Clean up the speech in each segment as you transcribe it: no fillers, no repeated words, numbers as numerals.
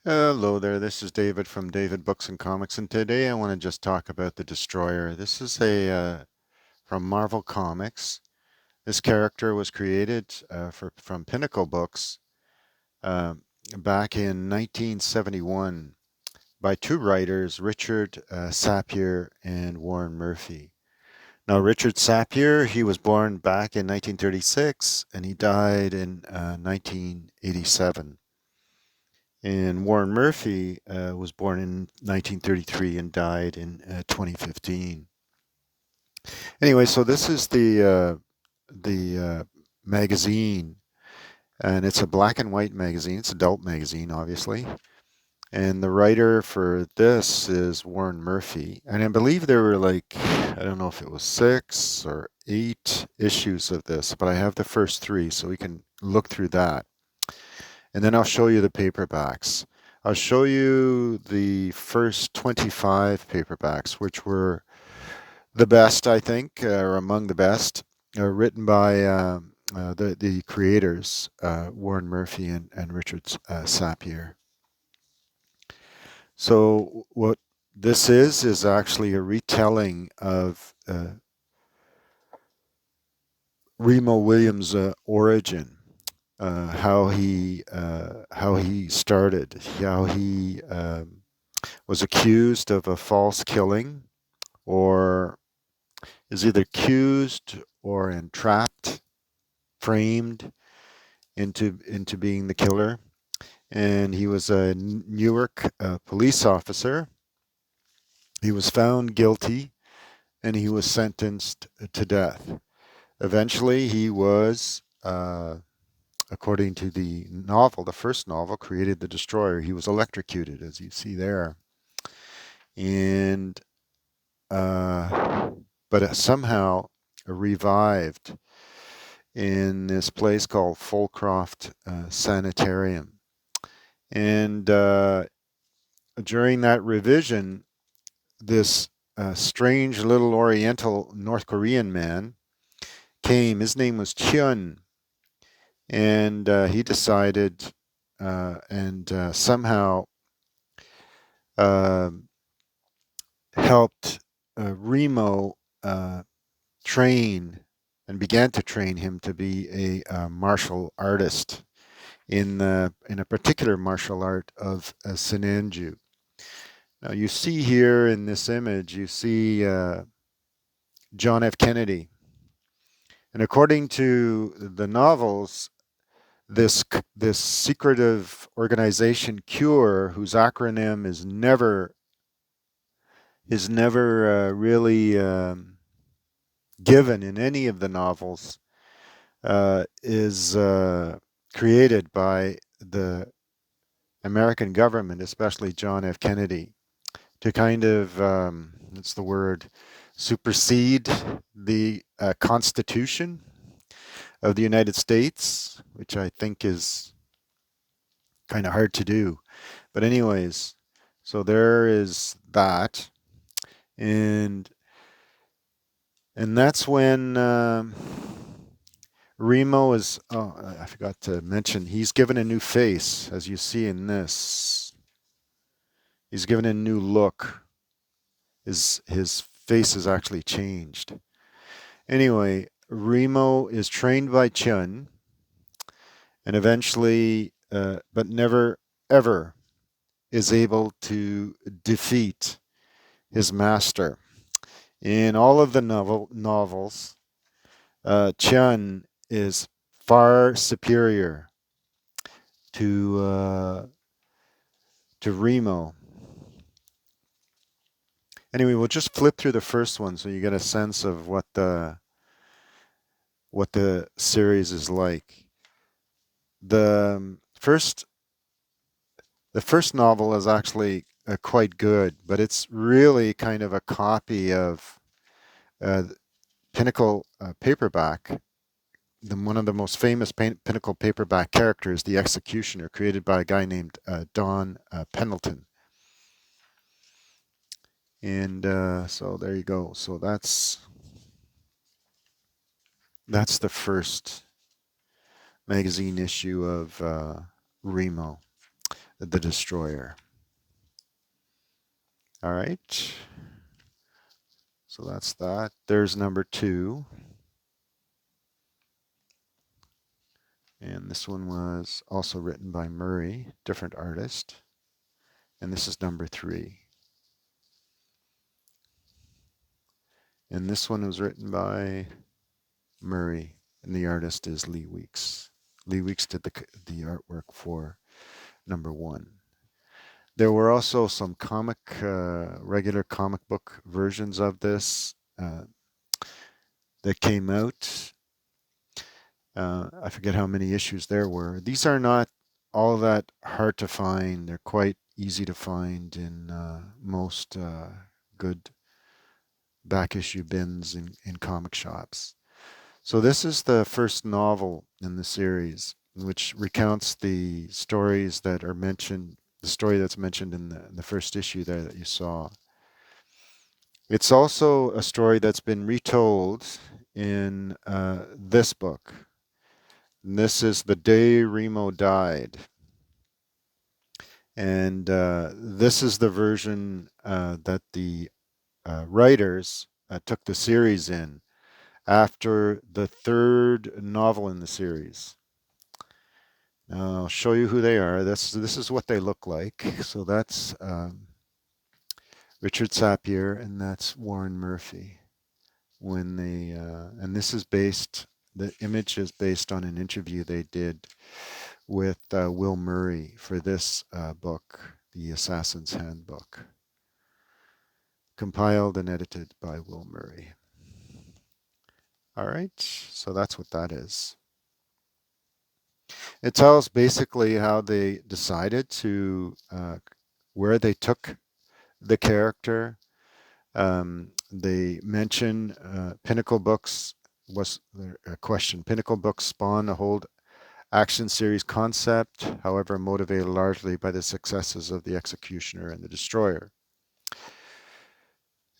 Hello there, this is David from David Books and Comics, and today I want to just talk about the Destroyer. This is from Marvel Comics. This character was created from Pinnacle Books uh, back in 1971 by two writers, Richard Sapir and Warren Murphy. Now, Richard Sapir, he was born back in 1936 and he died in 1987. And Warren Murphy was born in 1933 and died in 2015. Anyway, so this is the magazine, and it's a black and white magazine. It's an adult magazine, obviously. And the writer for this is Warren Murphy. And I believe there were I don't know if it was 6 or 8 issues of this, but I have the first three, so we can look through that. And then I'll show you the paperbacks. I'll show you the first 25 paperbacks, which were the best, I think, or among the best, written by the creators, Warren Murphy and Richard Sapir. So what this is actually a retelling of Remo Williams' origin. How he started, how he was accused of a false killing, or is either accused or entrapped, framed into being the killer. And he was a Newark police officer. He was found guilty, and he was sentenced to death. Eventually, he was according to the novel, the first novel, created the Destroyer. He was electrocuted, as you see there. And but somehow revived in this place called Fulcroft Sanitarium. And during that revision, this strange little Oriental North Korean man came. His name was Chun, and he decided and somehow uh, helped Remo train and began to train him to be a martial artist in a particular martial art of Sinanju. Now you see here in this image, you see John F. Kennedy, and according to the novels, this secretive organization CURE, whose acronym is never really given in any of the novels, is created by the American government, especially John F. Kennedy, to kind of, what's the word, supersede the Constitution of the United States, which I think is kind of hard to do. But anyways, so there is that, and that's when Remo is. Oh, I forgot to mention. He's given a new face, as you see in this. He's given a new look. His face is actually changed. Anyway, Remo is trained by Chun, and eventually, but never ever is able to defeat his master. In all of the novels, Chun is far superior to Remo. Anyway, we'll just flip through the first one so you get a sense of what the series is like. The first novel is actually quite good, but it's really kind of a copy of uh, Pinnacle paperback. One of the most famous Pinnacle paperback characters, the Executioner, created by a guy named Don Pendleton. And so there you go. So that's the first magazine issue of Remo. the Destroyer. All right. So that's that. There's number 2. And this one was also written by Murray, different artist. And this is number 3. And this one was written by Murray, and the artist is Lee Weeks. Lee Weeks did the artwork for number 1. There were also some regular comic book versions of this that came out. I forget how many issues there were. These are not all that hard to find. They're quite easy to find in most good back issue bins in comic shops. So this is the first novel in the series, which recounts the stories that are mentioned, the story that's mentioned in the first issue there that you saw. It's also a story that's been retold in this book. And this is The Day Remo Died. And this is the version that the writers took the series in after the 3rd novel in the series. Now, I'll show you who they are. This is what they look like. So that's Richard Sapir, and that's Warren Murphy. When they and this is based. The image is based on an interview they did with Will Murray for this book, The Assassin's Handbook, compiled and edited by Will Murray. All right, so that's what that is. It tells basically how they decided to, where they took the character. They mention Pinnacle Books was a question. Pinnacle Books spawned a whole action series concept, however, motivated largely by the successes of the Executioner and the Destroyer.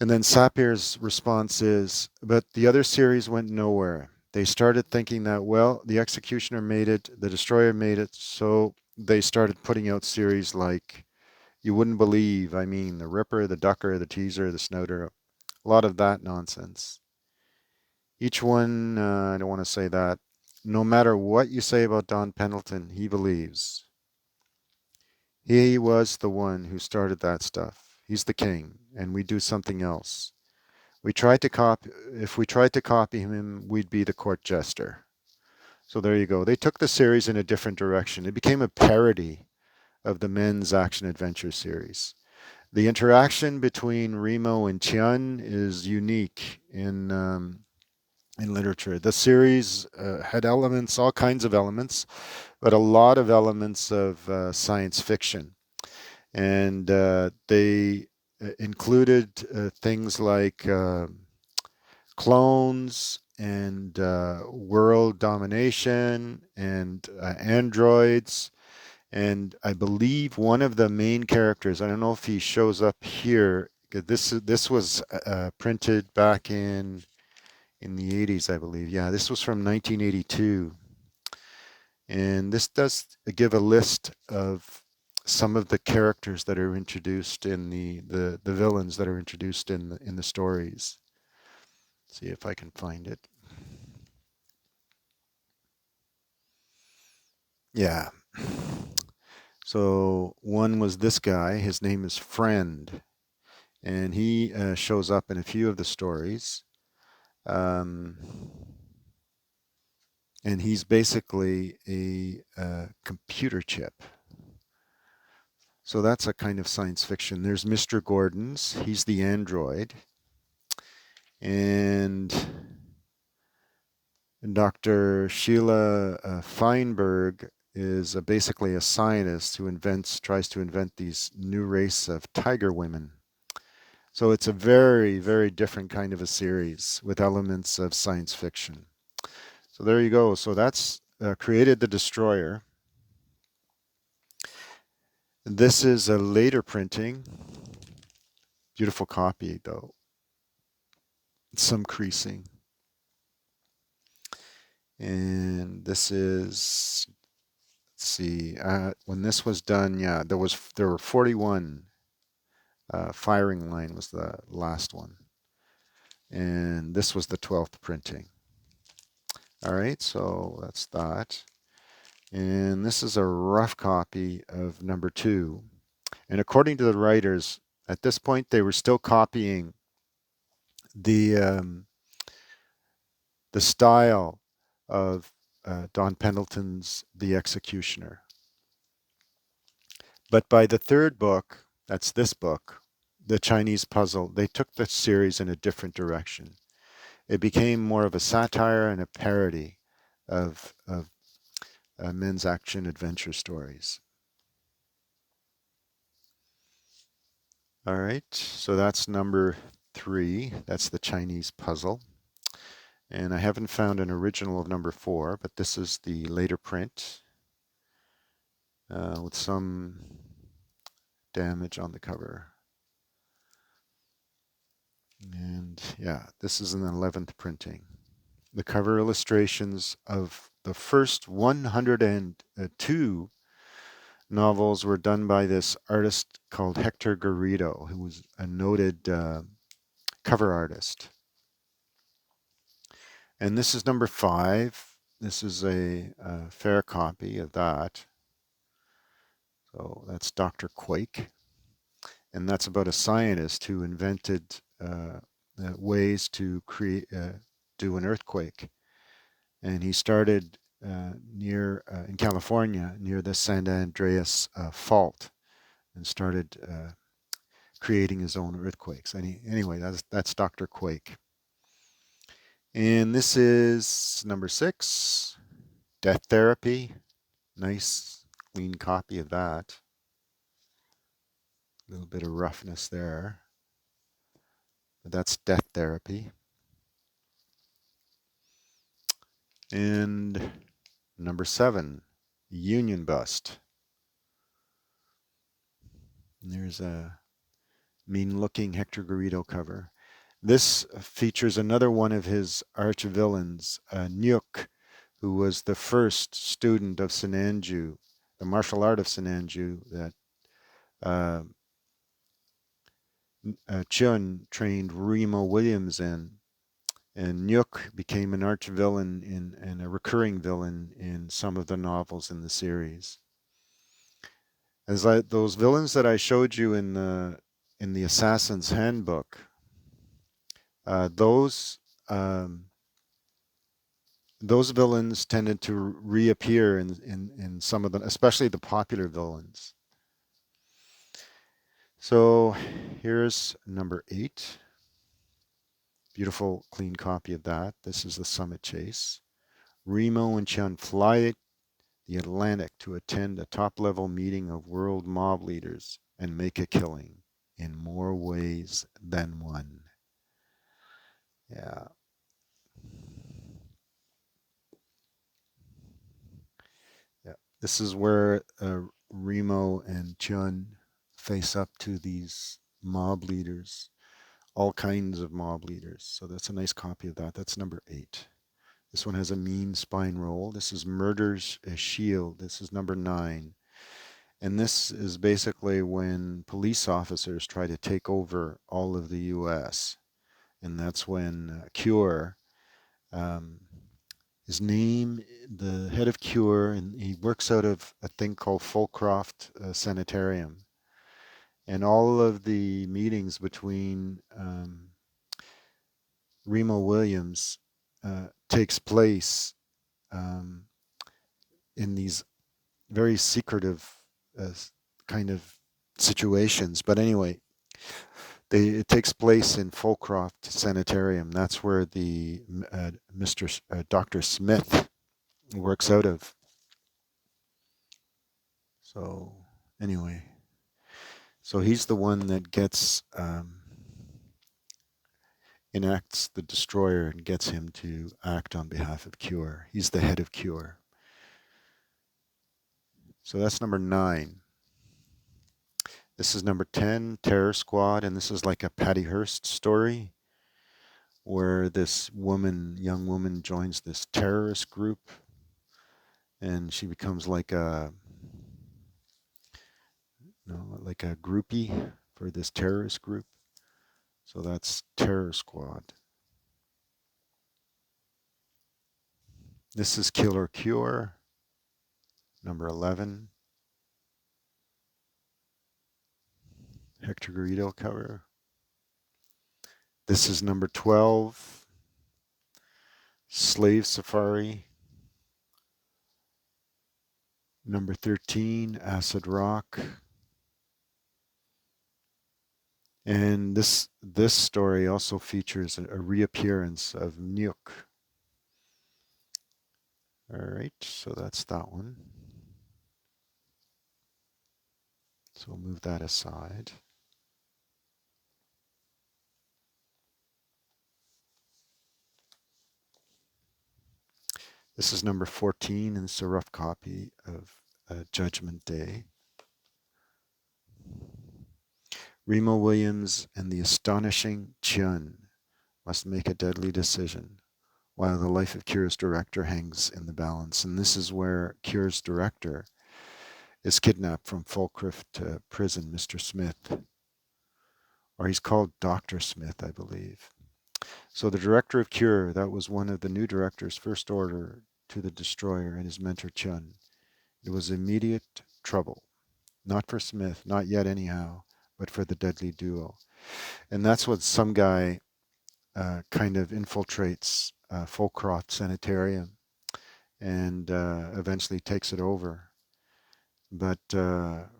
And then Sapir's response is, but the other series went nowhere. They started thinking that, well, the Executioner made it, the Destroyer made it, so they started putting out series like you wouldn't believe. I mean, the Ripper, the Ducker, the Teaser, the Snouter, a lot of that nonsense. Each one, I don't want to say that. No matter what you say about Don Pendleton, he believes. He was the one who started that stuff. He's the king, and we do something else. If we tried to copy him, we'd be the court jester. So there you go. They took the series in a different direction. It became a parody of the men's action adventure series. The interaction between Remo and Tian is unique in literature. The series had elements, all kinds of elements, but a lot of elements of science fiction. And they included things like clones and world domination and androids. And I believe one of the main characters, I don't know if he shows up here, this was printed back in the 80s, I believe. Yeah, this was from 1982. And this does give a list of some of the characters that are introduced in the villains that are introduced in the stories. See if I can find it. Yeah. So one was this guy. His name is Friend, and he shows up in a few of the stories. And he's basically a computer chip. So that's a kind of science fiction. There's Mr. Gordon's. He's the android. And Dr. Sheila Feinberg is basically a scientist who tries to invent these new race of tiger women. So it's a very, very different kind of a series with elements of science fiction. So there you go. So that's created the Destroyer. This is a later printing. Beautiful copy, though. Some creasing. And this is, let's see. When this was done, yeah, there were 41. Firing line was the last one, and this was the 12th printing. All right, so that's that. And this is a rough copy of number 2. And according to the writers, at this point they were still copying the um, the style of Don Pendleton's The Executioner. But by the third book, that's this book, The Chinese Puzzle, they took the series in a different direction. It became more of a satire and a parody of men's action adventure stories. All right, so that's number 3. That's The Chinese Puzzle. And I haven't found an original of number 4, but this is the later print with some damage on the cover. And yeah, this is an 11th printing. The cover illustrations of the first 102 novels were done by this artist called Hector Garrido, who was a noted cover artist. And this is number 5. This is a fair copy of that. So that's Dr. Quake. And that's about a scientist who invented ways to do an earthquake. And he started in California, near the San Andreas fault, and started creating his own earthquakes. Anyway, that's Dr. Quake. And this is number 6, Death Therapy. Nice, clean copy of that. A little bit of roughness there. But that's Death Therapy. And number 7, Union Bust. And there's a mean-looking Hector Garrido cover. This features another one of his arch villains, Nyuk, who was the first student of Sinanju, the martial art of Sinanju that Chun trained Remo Williams in. And Nyuk became an arch villain and a recurring villain in some of the novels in the series. Those villains that I showed you in the Assassin's Handbook, those villains tended to reappear in some of them, especially the popular villains. So here's number 8. Beautiful, clean copy of that. This is the Summit Chase. Remo and Chun fly the Atlantic to attend a top-level meeting of world mob leaders and make a killing in more ways than one. Yeah. Yeah. This is where Remo and Chun face up to these mob leaders, all kinds of mob leaders. So that's a nice copy of that. That's number 8. This one has a mean spine roll. This is Murder's Shield. This is number 9. And this is basically when police officers try to take over all of the U.S. And that's when Cure, his name, the head of Cure, and he works out of a thing called Fulcroft Sanitarium. And all of the meetings between Remo Williams takes place in these very secretive kind of situations. But anyway, it takes place in Fulcroft Sanitarium. That's where the Dr. Smith works out of. So anyway, so he's the one that gets enacts the destroyer and gets him to act on behalf of Cure. He's the head of Cure. So that's number 9. This is number 10, Terror Squad, and this is like a Patty Hearst story where this young woman joins this terrorist group, and she becomes like a like a groupie for this terrorist group. So that's Terror Squad. This is Killer Cure, number 11. Hector Garrido cover. This is number 12, Slave Safari. Number 13, Acid Rock. And this story also features a reappearance of Nuke. All right, so that's that one. So we'll move that aside. This is number 14, and it's a rough copy of Judgment Day. Remo Williams and the astonishing Chun must make a deadly decision while the life of Cure's director hangs in the balance. And this is where Cure's director is kidnapped from Falkirk prison, Mr. Smith. Or he's called Dr. Smith, I believe. So the director of Cure, that was one of the new director's first order to the destroyer and his mentor Chun. It was immediate trouble. Not for Smith, not yet anyhow, but for the deadly duo. And that's what some guy kind of infiltrates Fulcroft Sanitarium and eventually takes it over. But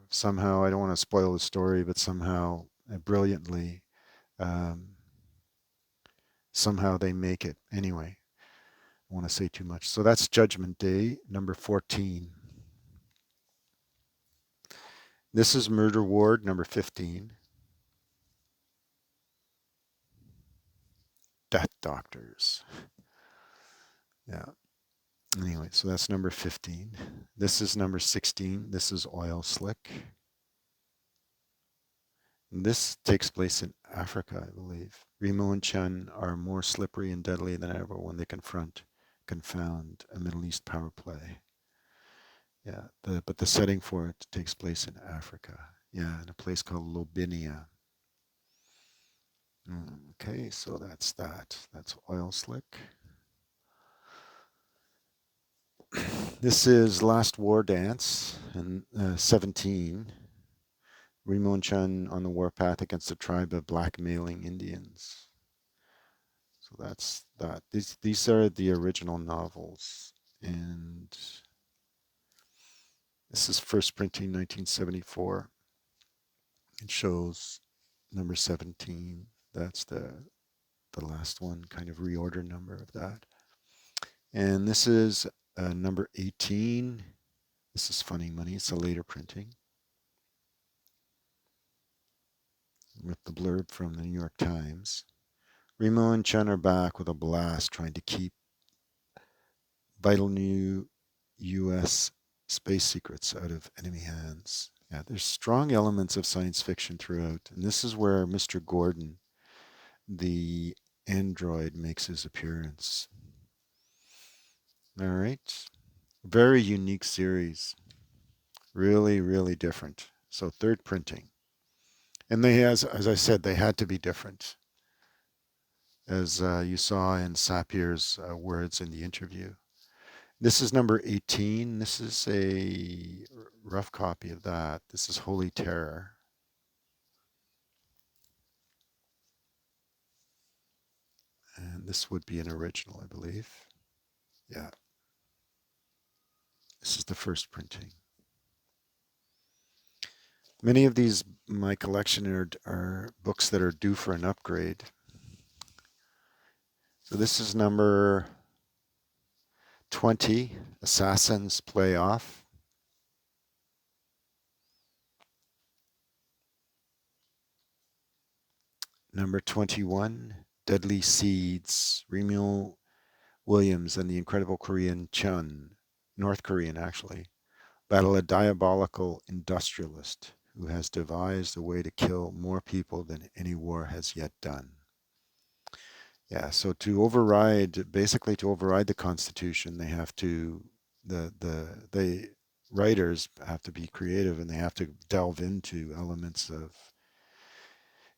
somehow, I don't want to spoil the story, but somehow, brilliantly, somehow they make it. Anyway, I want to say too much. So that's Judgment Day, number 14. This is Murder Ward, number 15. Death Doctors. Yeah. Anyway, so that's number 15. This is number 16. This is Oil Slick. This takes place in Africa, I believe. Remo and Chun are more slippery and deadly than ever when they confound a Middle East power play. Yeah, but the setting for it takes place in Africa. Yeah, in a place called Lobinia. Okay, so that's that. That's Oil Slick. This is Last War Dance in 17. Remo and Chun on the warpath against a tribe of blackmailing Indians. So that's that. These are the original novels, and this is first printing 1974. It shows number 17. That's the last one, kind of reorder number of that. And this is number 18. This is Funny Money. It's a later printing with the blurb from the New York Times. Remo and Chun are back with a blast, trying to keep vital new U.S. space secrets out of enemy hands. Yeah, there's strong elements of science fiction throughout, and this is where Mr. Gordon, the android, makes his appearance. All right, very unique series, really, really different. So third printing, and they, as I said, they had to be different, as you saw in Sapir's words in the interview. This is number 18. This is a rough copy of that. This is Holy Terror. And this would be an original, I believe. Yeah. This is the first printing. Many of these, my collection, are books that are due for an upgrade. So this is number 20, Assassins Playoff. Number 21, Deadly Seeds, Remo Williams and the incredible Korean Chun, North Korean actually, battle a diabolical industrialist who has devised a way to kill more people than any war has yet done. Yeah, so basically to override the Constitution, they have to the writers have to be creative and they have to delve into elements of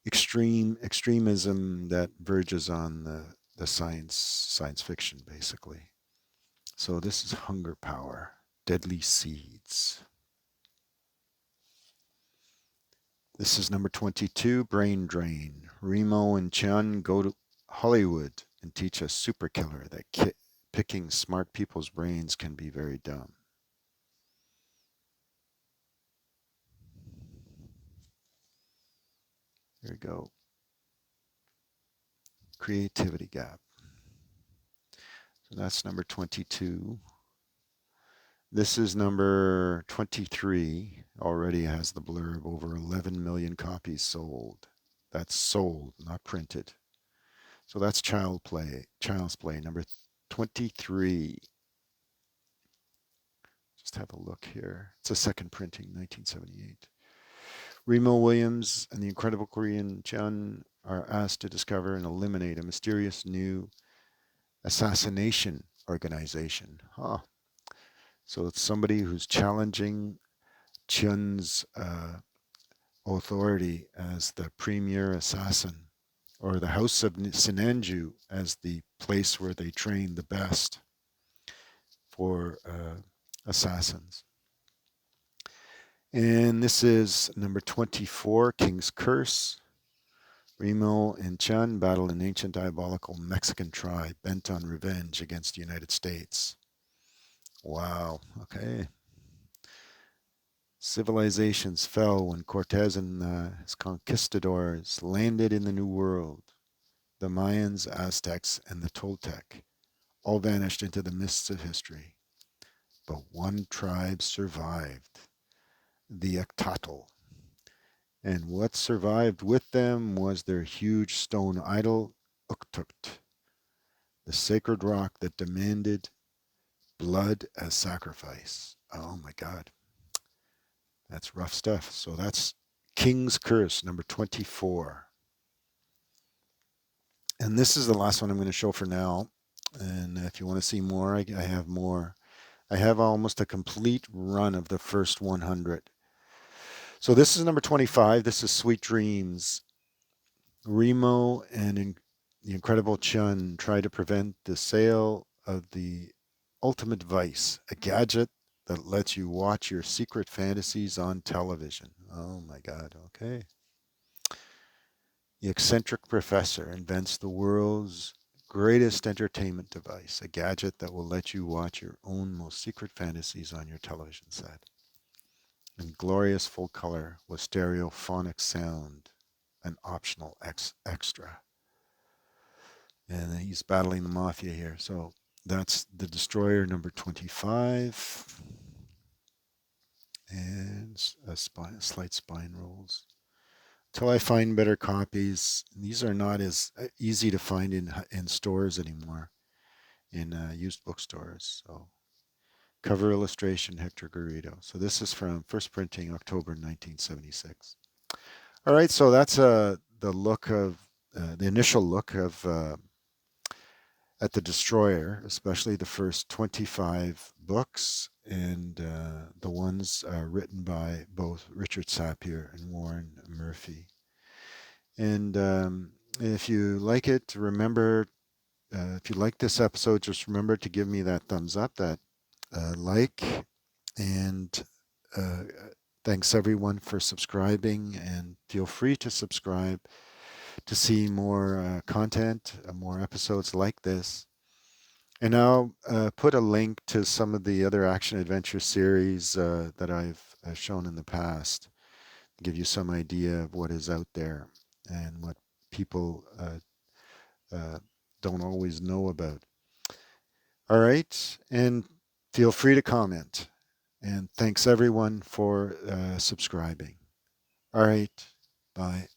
extremism that verges on the science fiction basically. So this is Hunger Power, Deadly Seeds. This is number 22, Brain Drain. Remo and Chun go to Hollywood and teach a super killer that picking smart people's brains can be very dumb. There we go. Creativity gap. So that's number 22. This is number 23. Already has the blurb, over 11 million copies sold. That's sold, not printed. So that's Child's Play, number 23. Just have a look here. It's a second printing, 1978. Remo Williams and the Incredible Korean Chun are asked to discover and eliminate a mysterious new assassination organization. Huh. So it's somebody who's challenging Chun's authority as the premier assassin, or the House of Sinanju as the place where they train the best for assassins. And this is number 24, King's Curse. Remo and Chun battle an ancient diabolical Mexican tribe bent on revenge against the United States. Wow, okay. Civilizations fell when Cortez and his conquistadors landed in the New World. The Mayans, Aztecs, and the Toltec all vanished into the mists of history. But one tribe survived, the Actatl. And what survived with them was their huge stone idol, Uktukt, the sacred rock that demanded blood as sacrifice. Oh my God. That's rough stuff. So that's King's Curse, number 24. And this is the last one I'm going to show for now. And if you want to see more, I have more. I have almost a complete run of the first 100. So this is number 25. This is Sweet Dreams. Remo and the Incredible Chun try to prevent the sale of the ultimate vice, a gadget that lets you watch your secret fantasies on television. Oh my God, okay. The eccentric professor invents the world's greatest entertainment device, a gadget that will let you watch your own most secret fantasies on your television set. In glorious full color with stereophonic sound, an optional extra. And he's battling the mafia here. So that's the Destroyer, number 25. And slight spine rolls. Till I find better copies. These are not as easy to find in stores anymore, in used bookstores. So cover illustration, Hector Garrido. So this is from first printing, October 1976. All right, so that's the look of the initial look of at the Destroyer, especially the first 25 books and the ones written by both Richard Sapir and Warren Murphy. And if you like it, remember, if you like this episode, just remember to give me that thumbs up, that like, and uh, thanks everyone for subscribing, and feel free to subscribe to see more content, more episodes like this. And I'll put a link to some of the other action adventure series that I've shown in the past, give you some idea of what is out there and what people don't always know about. All right, and feel free to comment. And thanks everyone for subscribing. All right, bye.